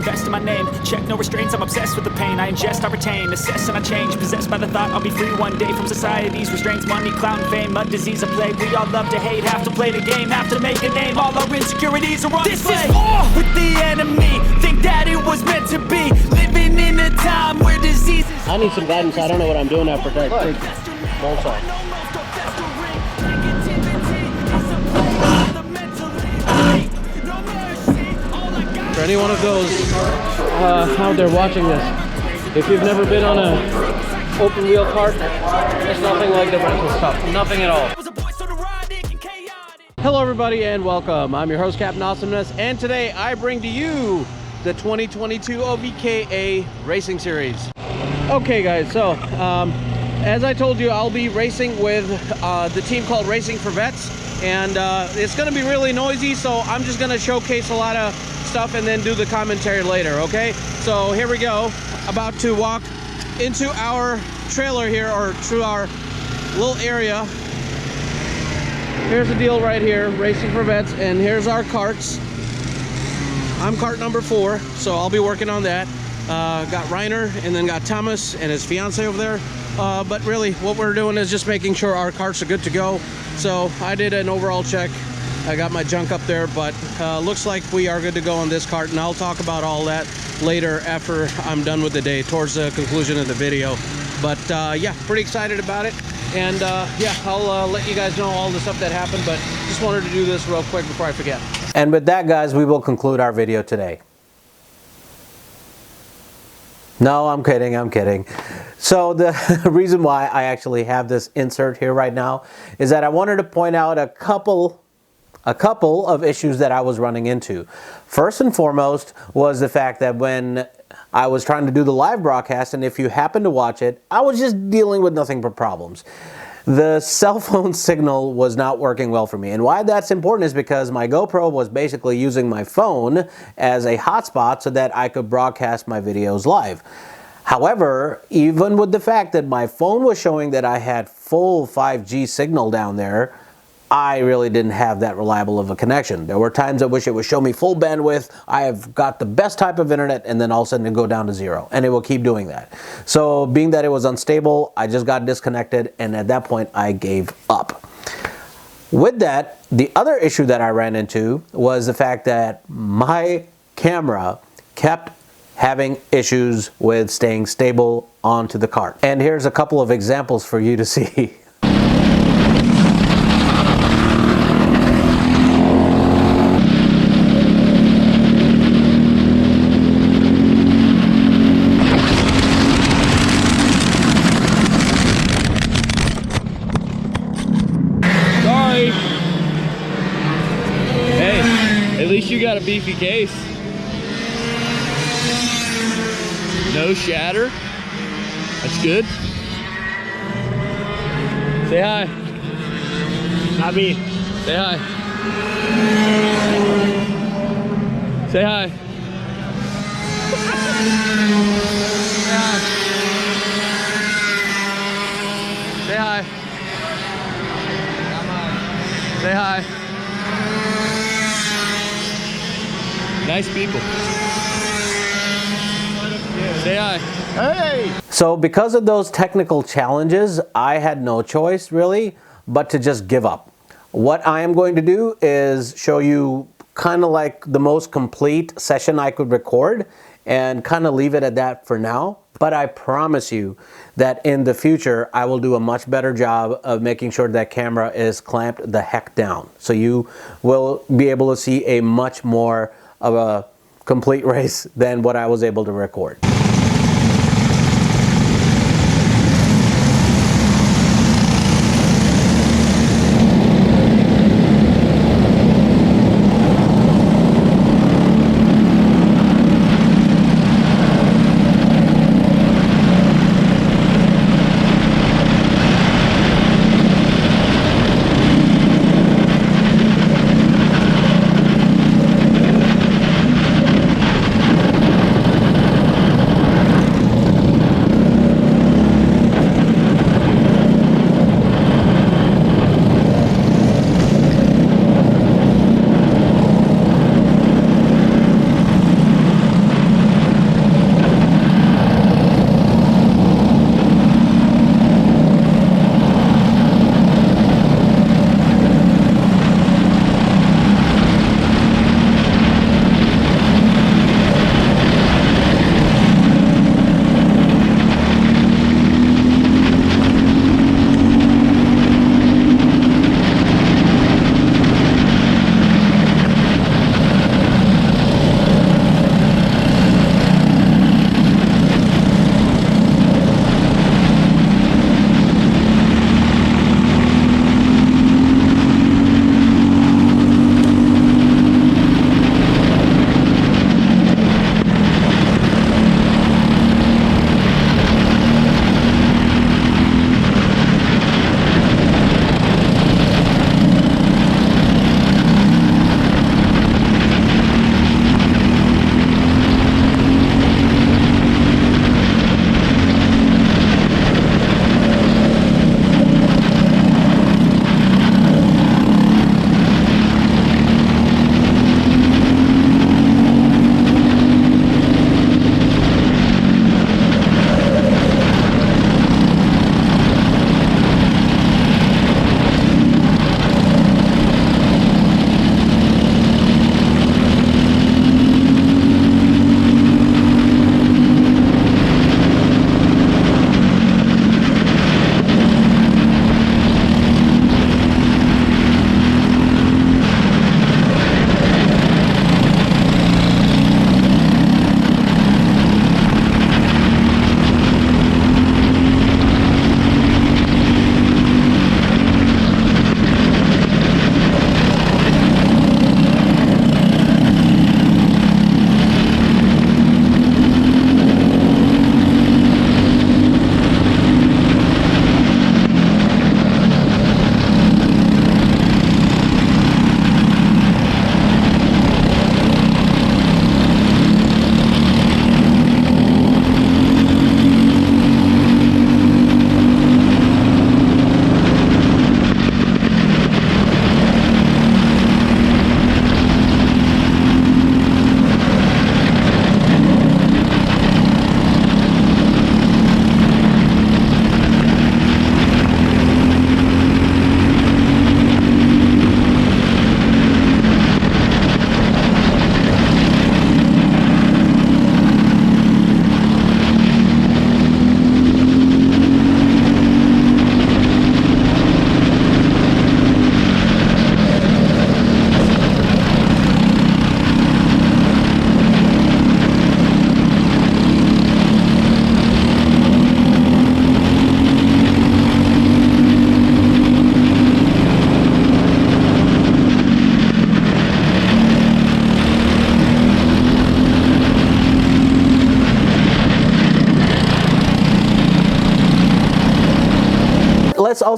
invest in my name. Check no restraints, I'm obsessed with the pain. I ingest, I retain, assess and I change. Possessed by the thought I'll be free one day from society's restraints. Money, clout, and fame, mud, disease, a plague. We all love to hate, have to play the game, have to make a name. All our insecurities are on display. This is war with the enemy. Think that it was meant to be. Living in a time where diseases. I need some guidance. I don't know what I'm doing after that. Bolts off. For any one of those out there watching this, if you've never been on a open wheel kart, it's nothing like the rental stuff. Nothing at all. Hello everybody and welcome. I'm your host Captain Awesomeness, and today I bring to you the 2022 OVKA Racing Series. Okay guys, so as I told you, I'll be racing with the team called Racing for Vets, and it's going to be really noisy, so I'm just going to showcase a lot of stuff and then do the commentary later. Okay, so here we go, about to walk into our trailer here, or through our little area. Here's the deal right here, Racing for Vets, and here's our carts. I'm cart number 4, so I'll be working on that. Got Reiner, and then got Thomas and his fiance over there. But really, what we're doing is just making sure our carts are good to go. So I did an overall check. I got my junk up there, but looks like we are good to go on this cart, and I'll talk about all that later after I'm done with the day, towards the conclusion of the video. But yeah, pretty excited about it. And yeah, I'll let you guys know all the stuff that happened, but just wanted to do this real quick before I forget. And with that, guys, we will conclude our video today. No, I'm kidding, I'm kidding. So the reason why I actually have this insert here right now is that I wanted to point out a couple of issues that I was running into. First and foremost was the fact that when I was trying to do the live broadcast, and if you happen to watch it, I was just dealing with nothing but problems. The cell phone signal was not working well for me, and why that's important is because my GoPro was basically using my phone as a hotspot so that I could broadcast my videos live. However, even with the fact that my phone was showing that I had full 5G signal down there, I really didn't have that reliable of a connection. There were times I wish it would show me full bandwidth. I have got the best type of internet, and then all of a sudden it go down to 0, and it will keep doing that. So being that it was unstable, I just got disconnected, and at that point I gave up. With that, the other issue that I ran into was the fact that my camera kept having issues with staying stable onto the cart. And here's a couple of examples for you to see. At least you got a beefy case. No shatter. That's good. Say hi. Not me. Say hi. Say hi. Say hi. Say hi. Nice people. Say hi. Hey! So because of those technical challenges, I had no choice really but to just give up. What I am going to do is show you kind of like the most complete session I could record and kind of leave it at that for now. But I promise you that in the future, I will do a much better job of making sure that camera is clamped the heck down. So you will be able to see a much more of a complete race than what I was able to record.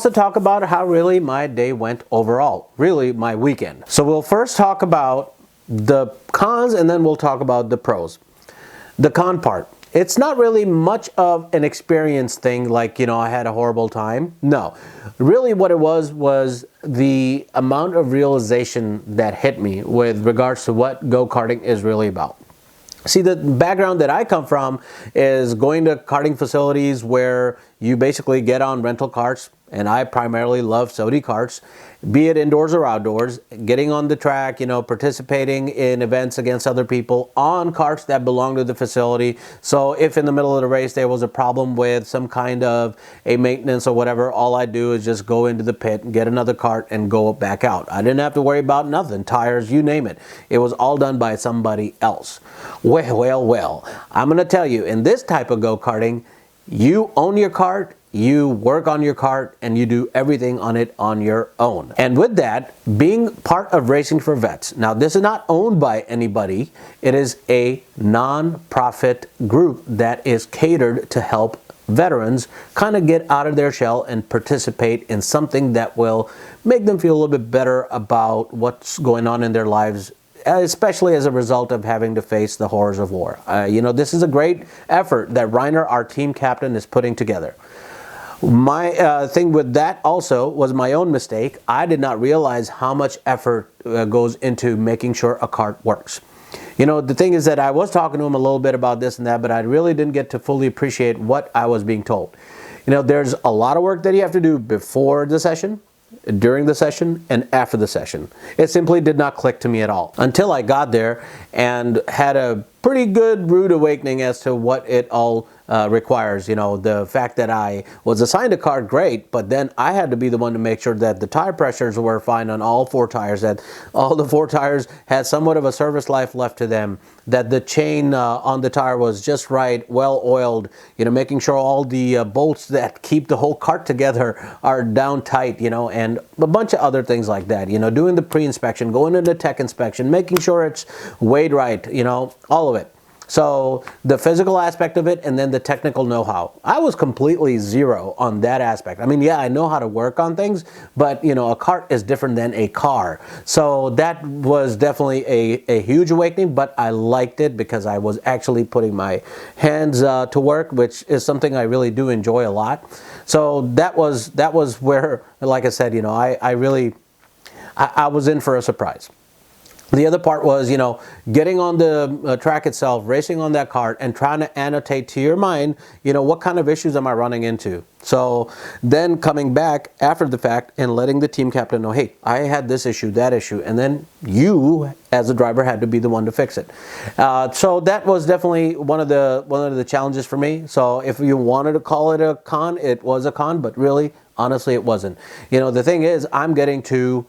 also talk about how really my day went overall, really my weekend. So we'll first talk about the cons and then we'll talk about the pros. The con part. It's not really much of an experience thing like, I had a horrible time. No. Really what it was the amount of realization that hit me with regards to what go-karting is really about. See, the background that I come from is going to karting facilities where you basically get on rental karts, and I primarily love Saudi karts, be it indoors or outdoors, getting on the track, participating in events against other people on karts that belong to the facility. So if in the middle of the race there was a problem with some kind of a maintenance or whatever, all I do is just go into the pit and get another kart and go back out. I didn't have to worry about nothing, tires, you name it. It was all done by somebody else. Well, I'm going to tell you, in this type of go-karting, you own your kart, you work on your kart, and you do everything on it on your own. And with that, being part of Racing for Vets. Now, this is not owned by anybody. It is a non-profit group that is catered to help veterans kind of get out of their shell and participate in something that will make them feel a little bit better about what's going on in their lives, especially as a result of having to face the horrors of war. This is a great effort that Reiner, our team captain, is putting together. My thing with that also was my own mistake. I did not realize how much effort goes into making sure a kart works. The thing is that I was talking to him a little bit about this and that, but I really didn't get to fully appreciate what I was being told. There's a lot of work that you have to do before the session, during the session, and after the session. It simply did not click to me at all until I got there and had a pretty good rude awakening as to what it all requires. The fact that I was assigned a kart, great, but then I had to be the one to make sure that the tire pressures were fine on all four tires, that all the four tires had somewhat of a service life left to them, that the chain on the tire was just right, well oiled, making sure all the bolts that keep the whole kart together are down tight, and a bunch of other things like that. Doing the pre-inspection, going into tech inspection, making sure it's weighed right, all of it. So the physical aspect of it and then the technical know-how. I was completely zero on that aspect. I mean, yeah, I know how to work on things, but a kart is different than a car. So that was definitely a huge awakening, but I liked it because I was actually putting my hands to work, which is something I really do enjoy a lot. So that was where, like I said, I was in for a surprise. The other part was, getting on the track itself, racing on that kart, and trying to annotate to your mind, what kind of issues am I running into? So then coming back after the fact and letting the team captain know, hey, I had this issue, that issue, and then you, as a driver, had to be the one to fix it. So that was definitely one of the challenges for me. So if you wanted to call it a con, it was a con, but really, honestly, it wasn't. The thing is, I'm getting to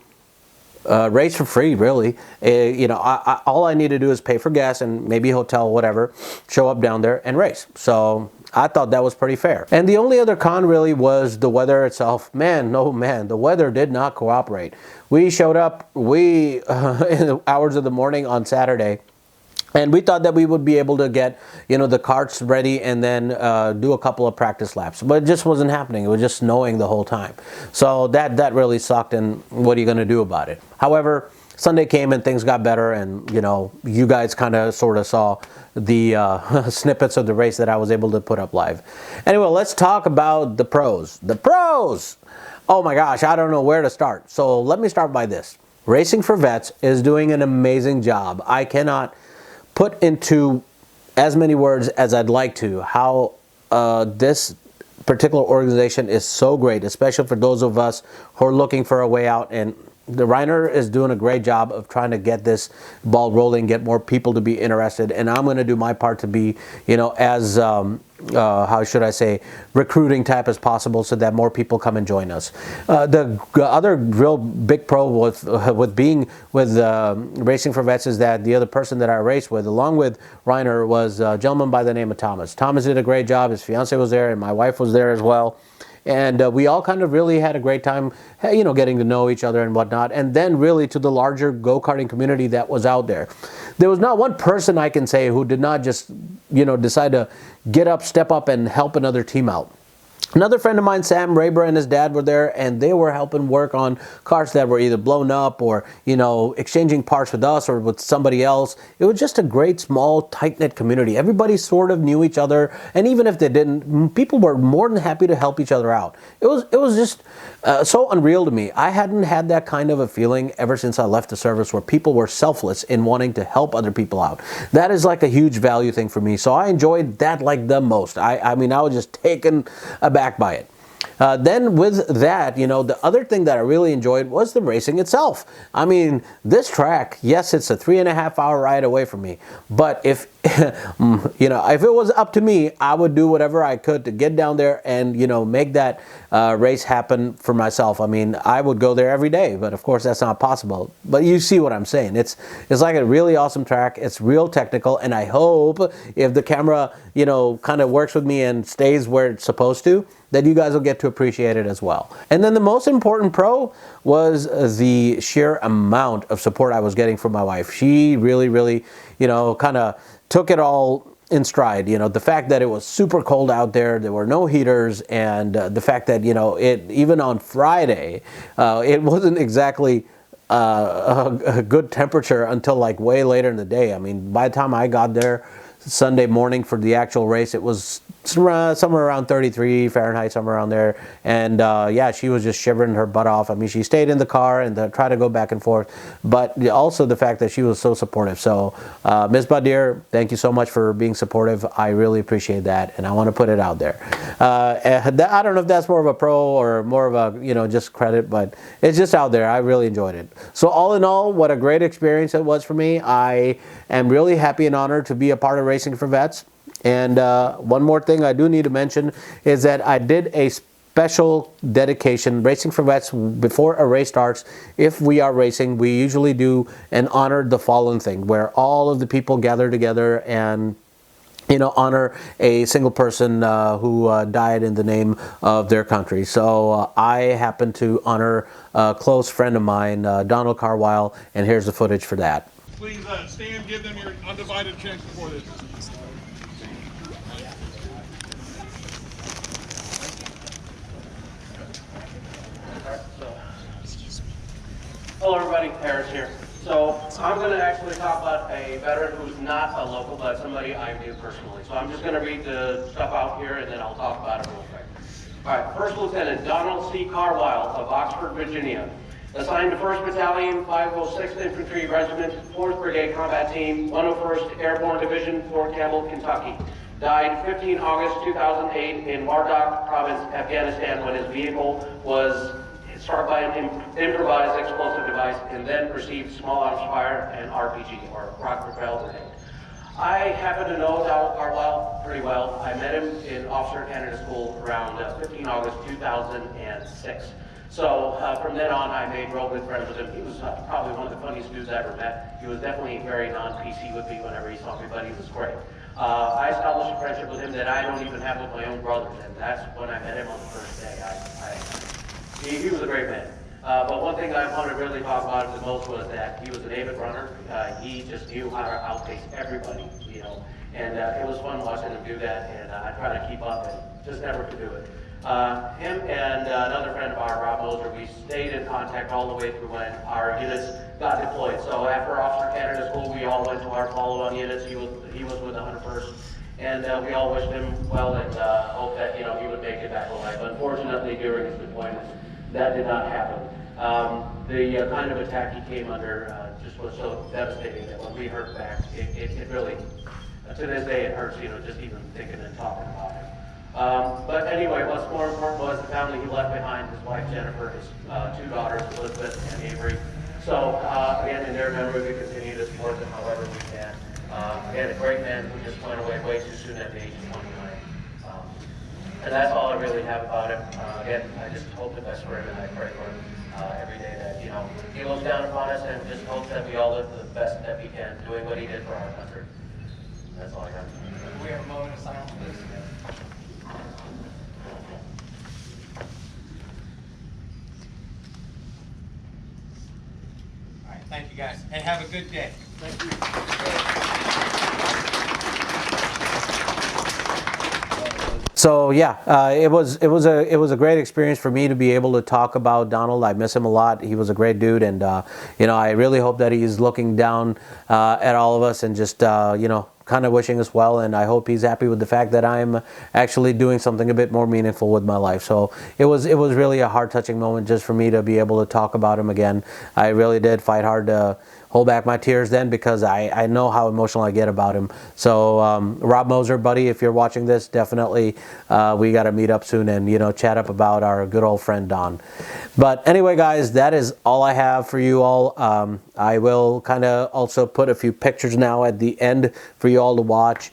race for free, really. All I need to do is pay for gas and maybe hotel, whatever, show up down there and race. So I thought that was pretty fair. And the only other con really was the weather itself. The weather did not cooperate. We showed up, in the hours of the morning on Saturday, and we thought that we would be able to get, the karts ready and then do a couple of practice laps. But it just wasn't happening. It was just snowing the whole time. So that really sucked, and what are you going to do about it? However, Sunday came and things got better, and, you guys kind of sort of saw the snippets of the race that I was able to put up live. Anyway, let's talk about the pros. The pros! Oh my gosh, I don't know where to start. So let me start by this. Racing for Vets is doing an amazing job. I cannot put into as many words as I'd like to how this particular organization is so great, especially for those of us who are looking for a way out. And the Reiner is doing a great job of trying to get this ball rolling, get more people to be interested, and I'm going to do my part to be, as how should I say, recruiting type as possible, so that more people come and join us. The other real big pro with being with Racing for Vets is that the other person that I raced with, along with Reiner, was a gentleman by the name of Thomas. Thomas did a great job. His fiance was there, and my wife was there as well. And we all kind of really had a great time, getting to know each other and whatnot. And then really to the larger go-karting community that was out there. There was not one person I can say who did not just, decide to get up, step up, and help another team out. Another friend of mine, Sam Rayber, and his dad were there, and they were helping work on cars that were either blown up or, exchanging parts with us or with somebody else. It was just a great, small, tight-knit community. Everybody sort of knew each other, and even if they didn't, people were more than happy to help each other out. It was just so unreal to me. I hadn't had that kind of a feeling ever since I left the service, where people were selfless in wanting to help other people out. That is like a huge value thing for me, so I enjoyed that like the most. I mean, I was just taken aback by it. Then with that, the other thing that I really enjoyed was the racing itself. I mean, this track, yes, it's a 3.5-hour ride away from me, but if if it was up to me, I would do whatever I could to get down there and make that race happen for myself. I mean, I would go there every day, but of course that's not possible. But you see what I'm saying. It's like a really awesome track. It's real technical, and I hope if the camera kind of works with me and stays where it's supposed to, that you guys will get to appreciate it as well. And then the most important pro was the sheer amount of support I was getting from my wife. She really, kind of took it all in stride. The fact that it was super cold out there were no heaters, and the fact that, it even on Friday, it wasn't exactly a good temperature until like way later in the day. I mean, by the time I got there Sunday morning for the actual race, it was somewhere around 33 Fahrenheit, somewhere around there. And yeah, she was just shivering her butt off. I mean, she stayed in the car and tried to go back and forth, but also the fact that she was so supportive. So Ms. Badir, thank you so much for being supportive. I really appreciate that, and I want to put it out there. I don't know if that's more of a pro or more of a just credit, but it's just out there. I really enjoyed it. So all in all, what a great experience it was for me. I am really happy and honored to be a part of Racing for Vets. And one more thing I do need to mention is that I did a special dedication, Racing for Vets, before a race starts. If we are racing, we usually do and honor the following thing, where all of the people gather together and honor a single person who died in the name of their country. So I happen to honor a close friend of mine, Donald Carwile, and here's the footage for that. Please stand, give them your undivided attention for this. Hello everybody, Harris here. So I'm going to actually talk about a veteran who's not a local, but somebody I knew personally. So I'm just going to read the stuff out here and then I'll talk about it real quick. All right, First Lieutenant Donald C. Carwile of Oxford, Virginia. Assigned to 1st Battalion, 506th Infantry Regiment, 4th Brigade Combat Team, 101st Airborne Division, Fort Campbell, Kentucky. Died 15 August 2008 in Wardak Province, Afghanistan, when his vehicle was struck by an improvised explosive device and then received small arms fire and RPG, or rocket-propelled grenade. I happen to know Donald Carwile pretty well. I met him in Officer Candidate School around 15 August 2006. So from then on, I made real good friends with him. He was probably one of the funniest dudes I ever met. He was definitely very non-PC with me whenever he saw me, but he was great. I established a friendship with him that I don't even have with my own brothers, and that's when I met him on the first day. He was a great man. But one thing I want to really talk about the most was that he was an avid runner. He just knew how to outpace everybody, and it was fun watching him do that, and I try to keep up and just never could do it. Him and another friend of ours, Rob Moser, we stayed in contact all the way through when our units got deployed. So after Officer Candidate School, we all went to our follow-on units. He was with the 101st, and we all wished him well and hoped that he would make it back alive. Unfortunately, during his deployment, that did not happen. The kind of attack he came under just was so devastating that when we heard back, it really, to this day, it hurts, just even thinking and talking about it. But anyway, what's more important was the family he left behind, his wife Jennifer, his 2 daughters, Elizabeth and Avery. So again, in their memory, we continue to support them however we can. Again, a great man who just went away way too soon at the age of 29. And that's all I really have about him. Again, I just hope the best for him, and I pray for him every day that, he looks down upon us and just hopes that we all live the best that we can, doing what he did for our country. That's all I got. We have a moment of silence, please. All right, thank you guys. Hey, have a good day. Thank you. So yeah, it was a great experience for me to be able to talk about Donald. I miss him a lot. He was a great dude, and you know, I really hope that he's looking down at all of us and just you know, kind of wishing us well, and I hope he's happy with the fact that I'm actually doing something a bit more meaningful with my life. So it was really a heart-touching moment just for me to be able to talk about him again. I really did fight hard to hold back my tears then, because I know how emotional I get about him. So Rob Moser, buddy, if you're watching this, definitely we got to meet up soon and, you know, chat up about our good old friend Don. But anyway, guys, that is all I have for you all. I will kind of also put a few pictures now at the end for you all to watch.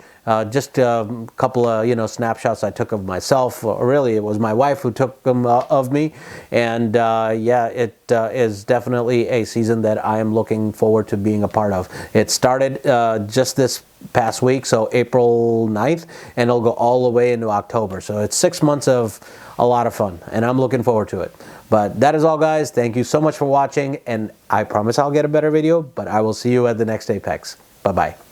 Just a couple of, you know, snapshots I took of myself. Or really, it was my wife who took them of me. And yeah, it is definitely a season that I am looking forward to being a part of. It started just this past week, so April 9th, and it'll go all the way into October. So it's 6 months of a lot of fun, and I'm looking forward to it. But that is all, guys. Thank you so much for watching, and I promise I'll get a better video, but I will see you at the next Apex. Bye-bye.